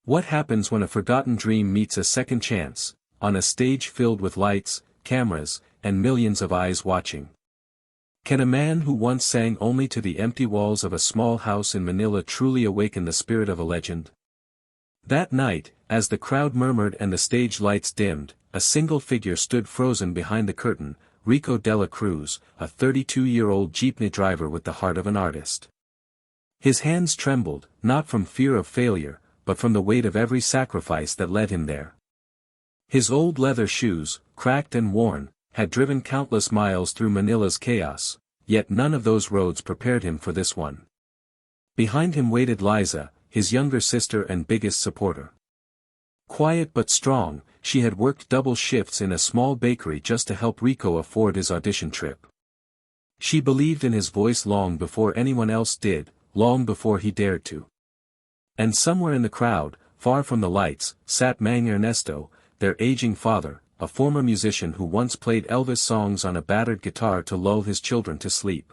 What happens when a forgotten dream meets a second chance, on a stage filled with lights, cameras, and millions of eyes watching? Can a man who once sang only to the empty walls of a small house in Manila truly awaken the spirit of a legend? That night, as the crowd murmured and the stage lights dimmed, a single figure stood frozen behind the curtain, Rico Dela Cruz, a 32-year-old jeepney driver with the heart of an artist. His hands trembled, not from fear of failure, but from the weight of every sacrifice that led him there. His old leather shoes, cracked and worn, had driven countless miles through Manila's chaos, yet none of those roads prepared him for this one. Behind him waited Liza, his younger sister and biggest supporter. Quiet but strong, she had worked double shifts in a small bakery just to help Rico afford his audition trip. She believed in his voice long before anyone else did, long before he dared to. And somewhere in the crowd, far from the lights, sat Mang Ernesto, their aging father, a former musician who once played Elvis songs on a battered guitar to lull his children to sleep.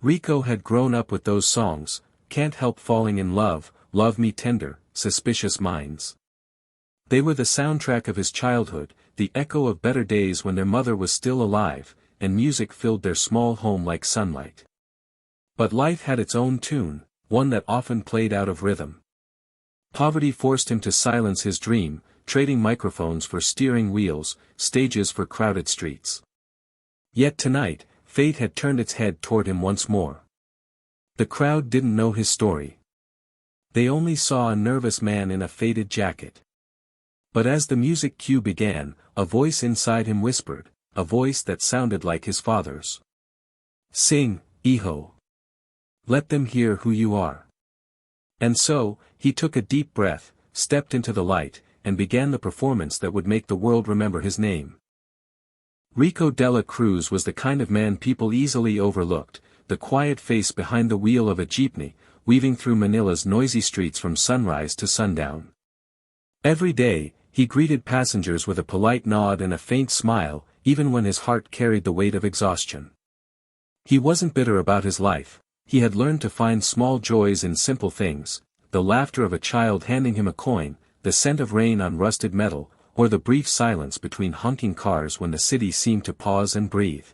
Rico had grown up with those songs, Can't Help Falling in Love, Love Me Tender, Suspicious Minds. They were the soundtrack of his childhood, the echo of better days when their mother was still alive, and music filled their small home like sunlight. But life had its own tune, one that often played out of rhythm. Poverty forced him to silence his dream, trading microphones for steering wheels, stages for crowded streets. Yet tonight, fate had turned its head toward him once more. The crowd didn't know his story. They only saw a nervous man in a faded jacket. But as the music cue began, a voice inside him whispered, a voice that sounded like his father's. "Sing, hijo. Let them hear who you are." And so, he took a deep breath, stepped into the light, and began the performance that would make the world remember his name. Rico Dela Cruz was the kind of man people easily overlooked, the quiet face behind the wheel of a jeepney, weaving through Manila's noisy streets from sunrise to sundown. Every day, he greeted passengers with a polite nod and a faint smile, even when his heart carried the weight of exhaustion. He wasn't bitter about his life. He had learned to find small joys in simple things, the laughter of a child handing him a coin, the scent of rain on rusted metal, or the brief silence between honking cars when the city seemed to pause and breathe.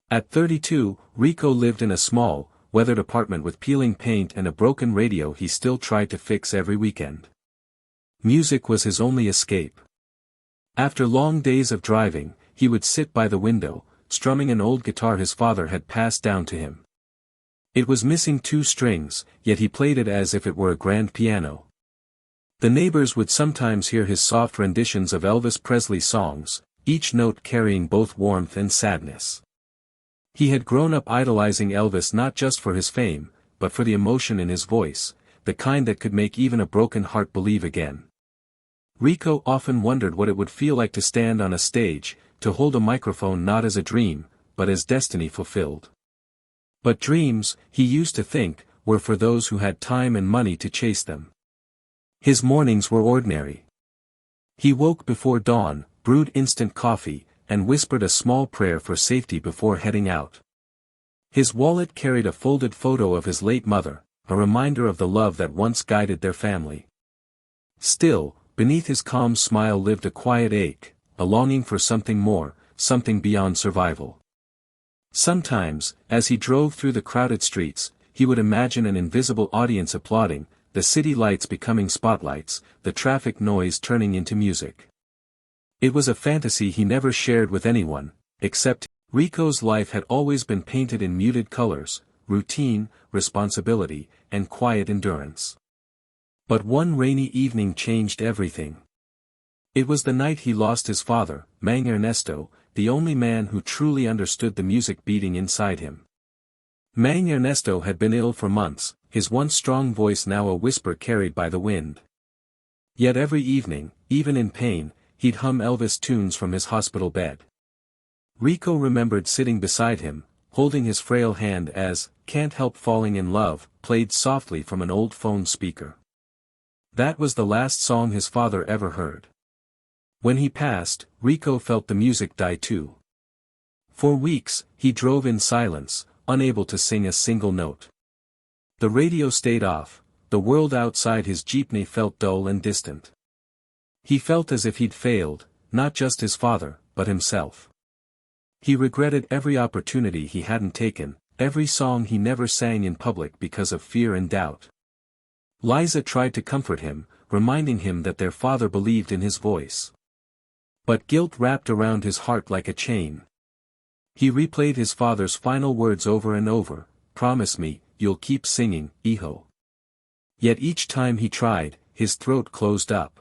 At 32, Rico lived in a small, weathered apartment with peeling paint and a broken radio he still tried to fix every weekend. Music was his only escape. After long days of driving, he would sit by the window, strumming an old guitar his father had passed down to him. It was missing 2 strings, yet he played it as if it were a grand piano. The neighbors would sometimes hear his soft renditions of Elvis Presley songs, each note carrying both warmth and sadness. He had grown up idolizing Elvis not just for his fame, but for the emotion in his voice, the kind that could make even a broken heart believe again. Rico often wondered what it would feel like to stand on a stage, to hold a microphone not as a dream, but as destiny fulfilled. But dreams, he used to think, were for those who had time and money to chase them. His mornings were ordinary. He woke before dawn, brewed instant coffee, and whispered a small prayer for safety before heading out. His wallet carried a folded photo of his late mother, a reminder of the love that once guided their family. Still, beneath his calm smile lived a quiet ache, a longing for something more, something beyond survival. Sometimes, as he drove through the crowded streets, he would imagine an invisible audience applauding, the city lights becoming spotlights, the traffic noise turning into music. It was a fantasy he never shared with anyone, except Rico's life had always been painted in muted colors, routine, responsibility, and quiet endurance. But one rainy evening changed everything. It was the night he lost his father, Mang Ernesto, the only man who truly understood the music beating inside him. Mang Ernesto had been ill for months, his once strong voice now a whisper carried by the wind. Yet every evening, even in pain, he'd hum Elvis tunes from his hospital bed. Rico remembered sitting beside him, holding his frail hand as Can't Help Falling in Love played softly from an old phone speaker. That was the last song his father ever heard. When he passed, Rico felt the music die too. For weeks, he drove in silence, unable to sing a single note. The radio stayed off, the world outside his jeepney felt dull and distant. He felt as if he'd failed, not just his father, but himself. He regretted every opportunity he hadn't taken, every song he never sang in public because of fear and doubt. Liza tried to comfort him, reminding him that their father believed in his voice. But guilt wrapped around his heart like a chain. He replayed his father's final words over and over, "Promise me, you'll keep singing, hijo." Yet each time he tried, his throat closed up.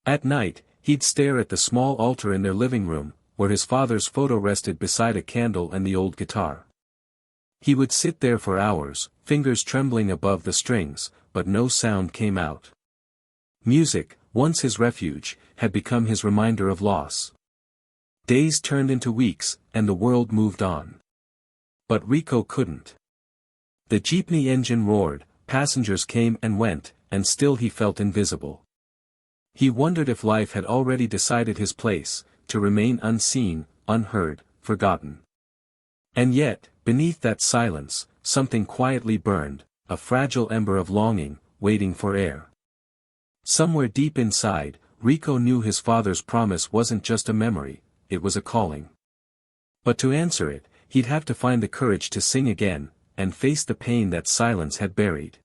At night, he'd stare at the small altar in their living room, where his father's photo rested beside a candle and the old guitar. He would sit there for hours, fingers trembling above the strings, but no sound came out. Music, once his refuge, had become his reminder of loss. Days turned into weeks, and the world moved on. But Rico couldn't. The jeepney engine roared, passengers came and went, and still he felt invisible. He wondered if life had already decided his place, to remain unseen, unheard, forgotten. And yet, beneath that silence, something quietly burned, a fragile ember of longing, waiting for air. Somewhere deep inside, Rico knew his father's promise wasn't just a memory, it was a calling. But to answer it, he'd have to find the courage to sing again, and face the pain that silence had buried.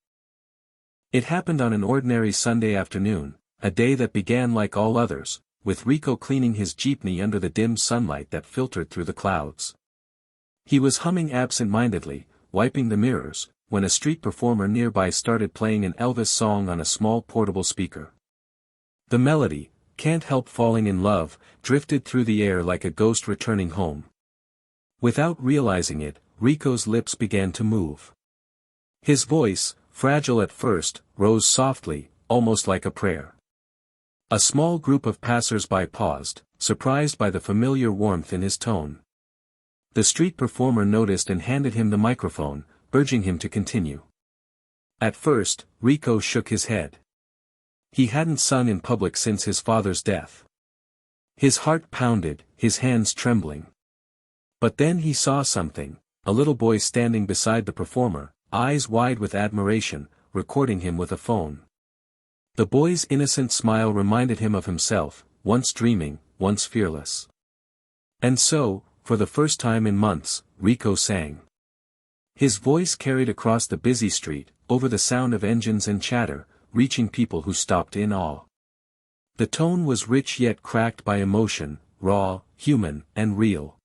It happened on an ordinary Sunday afternoon, a day that began like all others, with Rico cleaning his jeepney under the dim sunlight that filtered through the clouds. He was humming absent-mindedly, wiping the mirrors, when a street performer nearby started playing an Elvis song on a small portable speaker. The melody, "Can't Help Falling in Love," drifted through the air like a ghost returning home. Without realizing it, Rico's lips began to move. His voice, fragile at first, rose softly, almost like a prayer. A small group of passers-by paused, surprised by the familiar warmth in his tone. The street performer noticed and handed him the microphone, urging him to continue. At first, Rico shook his head. He hadn't sung in public since his father's death. His heart pounded, his hands trembling. But then he saw something, a little boy standing beside the performer, eyes wide with admiration, recording him with a phone. The boy's innocent smile reminded him of himself, once dreaming, once fearless. And so, for the first time in months, Rico sang. His voice carried across the busy street, over the sound of engines and chatter, reaching people who stopped in awe. The tone was rich yet cracked by emotion, raw, human, and real.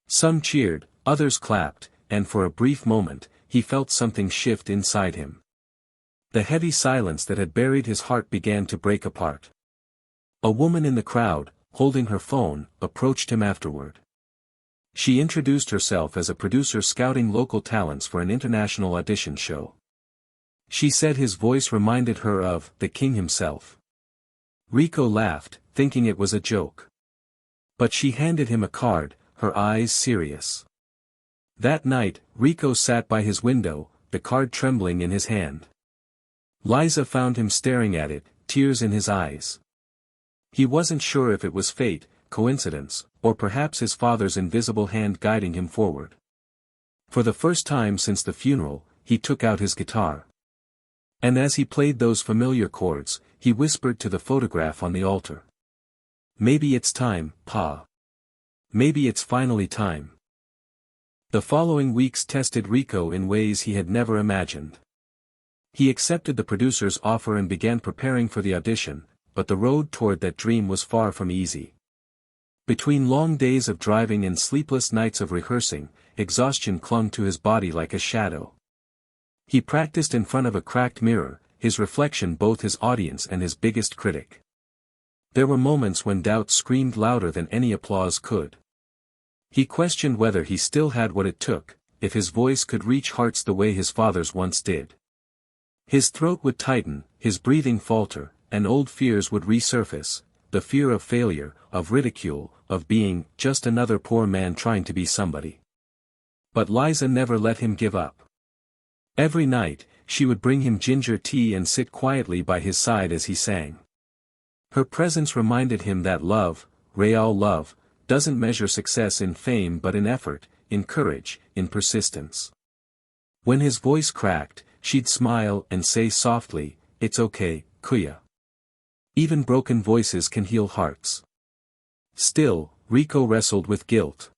Some cheered, others clapped, and for a brief moment, he felt something shift inside him. The heavy silence that had buried his heart began to break apart. A woman in the crowd, holding her phone, approached him afterward. She introduced herself as a producer scouting local talents for an international audition show. She said his voice reminded her of the king himself. Rico laughed, thinking it was a joke. But she handed him a card, her eyes serious. That night, Rico sat by his window, the card trembling in his hand. Liza found him staring at it, tears in his eyes. He wasn't sure if it was fate, coincidence, or perhaps his father's invisible hand guiding him forward. For the first time since the funeral, he took out his guitar. And as he played those familiar chords, he whispered to the photograph on the altar. "Maybe it's time, Pa. Maybe it's finally time." The following weeks tested Rico in ways he had never imagined. He accepted the producer's offer and began preparing for the audition, but the road toward that dream was far from easy. Between long days of driving and sleepless nights of rehearsing, exhaustion clung to his body like a shadow. He practiced in front of a cracked mirror, his reflection both his audience and his biggest critic. There were moments when doubt screamed louder than any applause could. He questioned whether he still had what it took, if his voice could reach hearts the way his father's once did. His throat would tighten, his breathing falter, and old fears would resurface, the fear of failure, of ridicule, of being just another poor man trying to be somebody. But Liza never let him give up. Every night, she would bring him ginger tea and sit quietly by his side as he sang. Her presence reminded him that love, real love, doesn't measure success in fame but in effort, in courage, in persistence. When his voice cracked, she'd smile and say softly, "It's okay, Kuya. Even broken voices can heal hearts." Still, Rico wrestled with guilt.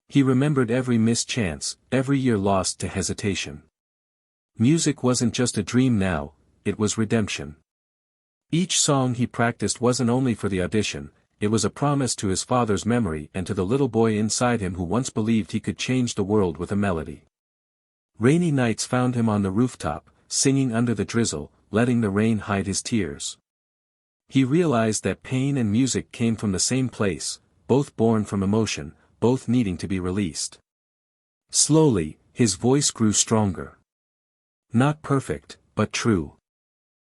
He remembered every missed chance, every year lost to hesitation. Music wasn't just a dream now, it was redemption. Each song he practiced wasn't only for the audition, it was a promise to his father's memory and to the little boy inside him who once believed he could change the world with a melody. Rainy nights found him on the rooftop, singing under the drizzle, letting the rain hide his tears. He realized that pain and music came from the same place, both born from emotion, both needing to be released. Slowly, his voice grew stronger. Not perfect, but true.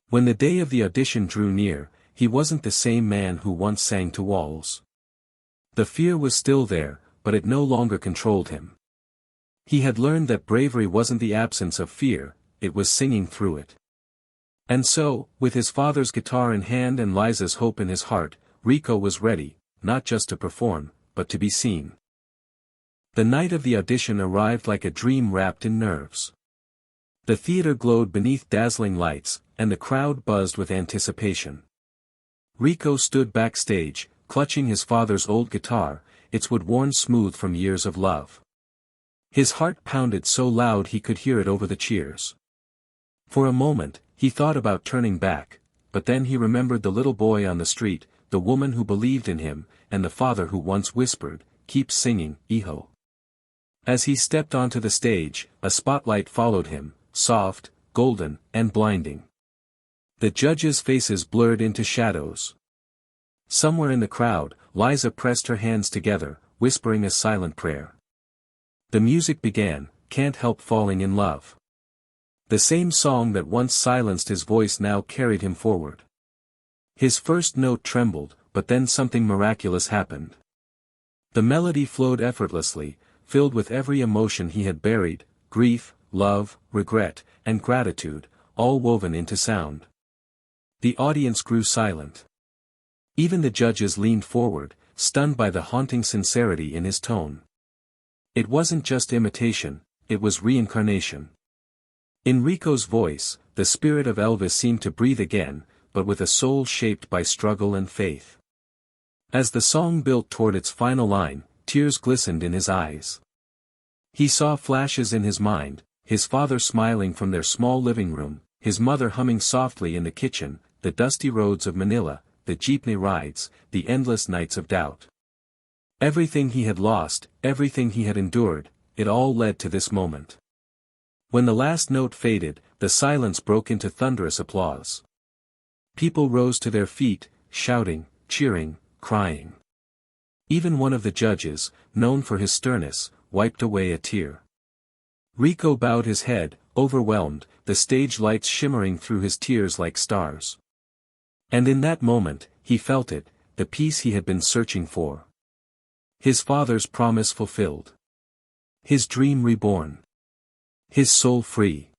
When the day of the audition drew near, he wasn't the same man who once sang to walls. The fear was still there, but it no longer controlled him. He had learned that bravery wasn't the absence of fear, it was singing through it. And so, with his father's guitar in hand and Liza's hope in his heart, Rico was ready, not just to perform, but to be seen. The night of the audition arrived like a dream wrapped in nerves. The theater glowed beneath dazzling lights, and the crowd buzzed with anticipation. Rico stood backstage, clutching his father's old guitar, its wood worn smooth from years of love. His heart pounded so loud he could hear it over the cheers. For a moment, he thought about turning back, but then he remembered the little boy on the street, the woman who believed in him, and the father who once whispered, "Keep singing, hijo." As he stepped onto the stage, a spotlight followed him, soft, golden, and blinding. The judges' faces blurred into shadows. Somewhere in the crowd, Liza pressed her hands together, whispering a silent prayer. The music began, "Can't Help Falling in Love." The same song that once silenced his voice now carried him forward. His first note trembled, but then something miraculous happened. The melody flowed effortlessly, filled with every emotion he had buried, grief, love, regret, and gratitude, all woven into sound. The audience grew silent. Even the judges leaned forward, stunned by the haunting sincerity in his tone. It wasn't just imitation, it was reincarnation. In Rico's voice, the spirit of Elvis seemed to breathe again, but with a soul shaped by struggle and faith. As the song built toward its final line, tears glistened in his eyes. He saw flashes in his mind, his father smiling from their small living room, his mother humming softly in the kitchen, the dusty roads of Manila, the jeepney rides, the endless nights of doubt. Everything he had lost, everything he had endured, it all led to this moment. When the last note faded, the silence broke into thunderous applause. People rose to their feet, shouting, cheering, crying. Even one of the judges, known for his sternness, wiped away a tear. Rico bowed his head, overwhelmed, the stage lights shimmering through his tears like stars. And in that moment, he felt it, the peace he had been searching for. His father's promise fulfilled. His dream reborn. His soul free.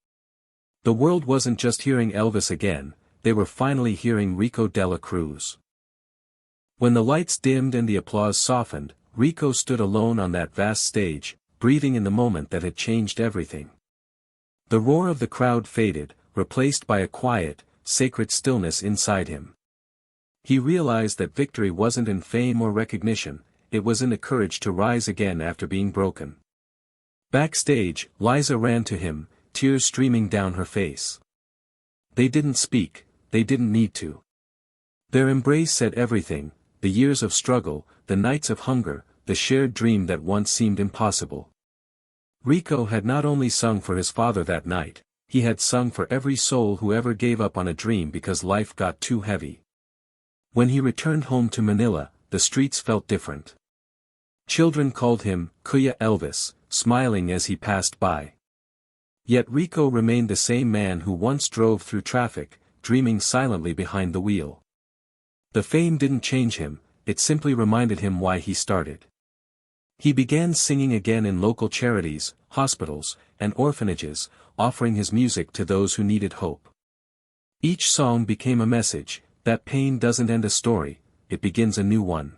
The world wasn't just hearing Elvis again, they were finally hearing Rico Dela Cruz. When the lights dimmed and the applause softened, Rico stood alone on that vast stage, breathing in the moment that had changed everything. The roar of the crowd faded, replaced by a quiet, sacred stillness inside him. He realized that victory wasn't in fame or recognition, it was in the courage to rise again after being broken. Backstage, Liza ran to him, tears streaming down her face. They didn't speak, they didn't need to. Their embrace said everything, the years of struggle, the nights of hunger, the shared dream that once seemed impossible. Rico had not only sung for his father that night, he had sung for every soul who ever gave up on a dream because life got too heavy. When he returned home to Manila, the streets felt different. Children called him Kuya Elvis, smiling as he passed by. Yet Rico remained the same man who once drove through traffic, dreaming silently behind the wheel. The fame didn't change him, it simply reminded him why he started. He began singing again in local charities, hospitals, and orphanages, offering his music to those who needed hope. Each song became a message, that pain doesn't end a story, it begins a new one.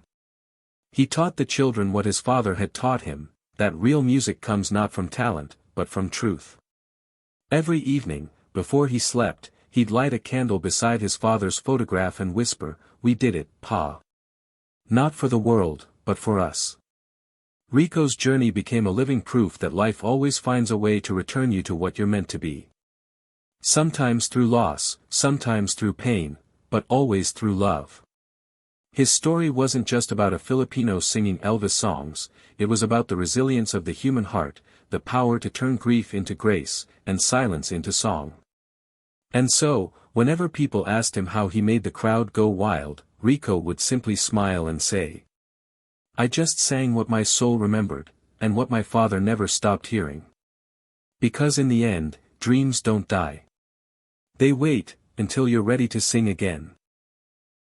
He taught the children what his father had taught him, that real music comes not from talent, but from truth. Every evening, before he slept, he'd light a candle beside his father's photograph and whisper, "We did it, Pa. Not for the world, but for us." Rico's journey became a living proof that life always finds a way to return you to what you're meant to be. Sometimes through loss, sometimes through pain, but always through love. His story wasn't just about a Filipino singing Elvis songs, it was about the resilience of the human heart, the power to turn grief into grace, and silence into song. And so, whenever people asked him how he made the crowd go wild, Rico would simply smile and say, "I just sang what my soul remembered, and what my father never stopped hearing." Because in the end, dreams don't die. They wait, until you're ready to sing again.